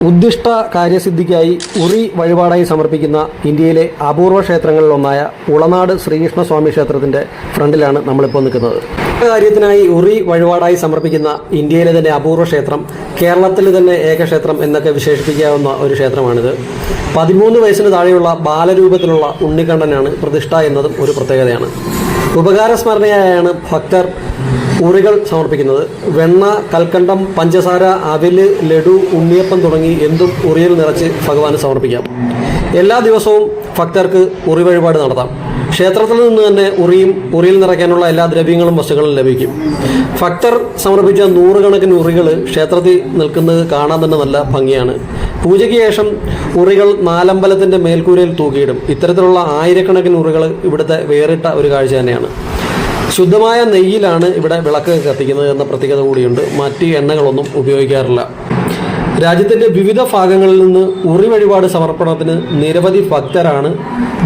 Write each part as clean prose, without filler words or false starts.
ഉദ്ദിഷ്ട കാര്യസിദ്ധിക്കായി ഉറി വഴിപാടായി സമർപ്പിക്കുന്ന ഇന്ത്യയിലെ അപൂർവ ക്ഷേത്രങ്ങളിലൊന്നായ ഉളനാട് ശ്രീകൃഷ്ണസ്വാമി ക്ഷേത്രത്തിൻ്റെ ഫ്രണ്ടിലാണ് നമ്മളിപ്പോൾ നിൽക്കുന്നത്. കാര്യത്തിനായി ഉറി വഴിപാടായി സമർപ്പിക്കുന്ന ഇന്ത്യയിലെ തന്നെ അപൂർവ ക്ഷേത്രം, കേരളത്തിൽ തന്നെ ഏകക്ഷേത്രം എന്നൊക്കെ വിശേഷിപ്പിക്കാവുന്ന ഒരു ക്ഷേത്രമാണിത്. 13 വയസ്സിന് താഴെയുള്ള ബാലരൂപത്തിലുള്ള ഉണ്ണിക്കണ്ണനാണ് പ്രതിഷ്ഠ എന്നതും ഒരു പ്രത്യേകതയാണ്. ഉപകാരസ്മരണയായാണ് ഭക്തർ ഉറികൾ സമർപ്പിക്കുന്നത്. വെണ്ണ, കൽക്കണ്ടം, പഞ്ചസാര, അവില്, ലഡു, ഉണ്ണിയപ്പം തുടങ്ങി എന്തും ഉറിയിൽ നിറച്ച് ഭഗവാന് സമർപ്പിക്കാം. എല്ലാ ദിവസവും ഭക്തർക്ക് ഉറി വഴിപാട് നടത്താം. ക്ഷേത്രത്തിൽ നിന്ന് തന്നെ ഉറിയിൽ നിറയ്ക്കാനുള്ള എല്ലാ ദ്രവ്യങ്ങളും വസ്തുക്കളും ലഭിക്കും. ഭക്തർ സമർപ്പിച്ച 100 കണക്കിന് ഉറികൾ ക്ഷേത്രത്തിൽ നിൽക്കുന്നത് കാണാൻ തന്നെ നല്ല ഭംഗിയാണ്. പൂജയ്ക്ക് ശേഷം ഉറികൾ നാലമ്പലത്തിൻ്റെ മേൽക്കൂരയിൽ തൂക്കിയിടും. ഇത്തരത്തിലുള്ള ആയിരക്കണക്കിന് ഉറികൾ ഇവിടുത്തെ വേറിട്ട ഒരു കാഴ്ച തന്നെയാണ്. ശുദ്ധമായ നെയ്യിലാണ് ഇവിടെ വിളക്ക് കത്തിക്കുന്നത് എന്ന പ്രത്യേകത കൂടിയുണ്ട്. മറ്റ് എണ്ണകളൊന്നും ഉപയോഗിക്കാറില്ല. രാജ്യത്തിൻ്റെ വിവിധ ഭാഗങ്ങളിൽ നിന്ന് ഉറി വഴിപാട് സമർപ്പണത്തിന് നിരവധി ഭക്തരാണ്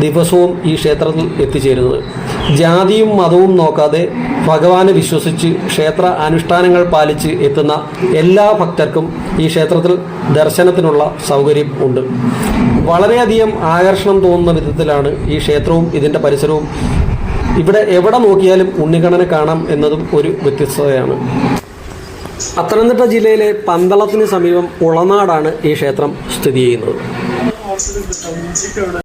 ദിവസവും ഈ ക്ഷേത്രത്തിൽ എത്തിച്ചേരുന്നത്. ജാതിയും മതവും നോക്കാതെ ഭഗവാനെ വിശ്വസിച്ച് ക്ഷേത്ര അനുഷ്ഠാനങ്ങൾ പാലിച്ച് എത്തുന്ന എല്ലാ ഭക്തർക്കും ഈ ക്ഷേത്രത്തിൽ ദർശനത്തിനുള്ള സൗകര്യം ഉണ്ട്. വളരെയധികം ആകർഷണം തോന്നുന്ന വിധത്തിലാണ് ഈ ക്ഷേത്രവും ഇതിൻ്റെ പരിസരവും. ഇവിടെ എവിടെ നോക്കിയാലും ഉണ്ണിക്കണ്ണനെ കാണാം എന്നതും ഒരു വ്യത്യസ്തതയാണ്. പത്തനംതിട്ട ജില്ലയിലെ പന്തളത്തിന് സമീപം ഉളനാടാണ് ഈ ക്ഷേത്രം സ്ഥിതി ചെയ്യുന്നത്.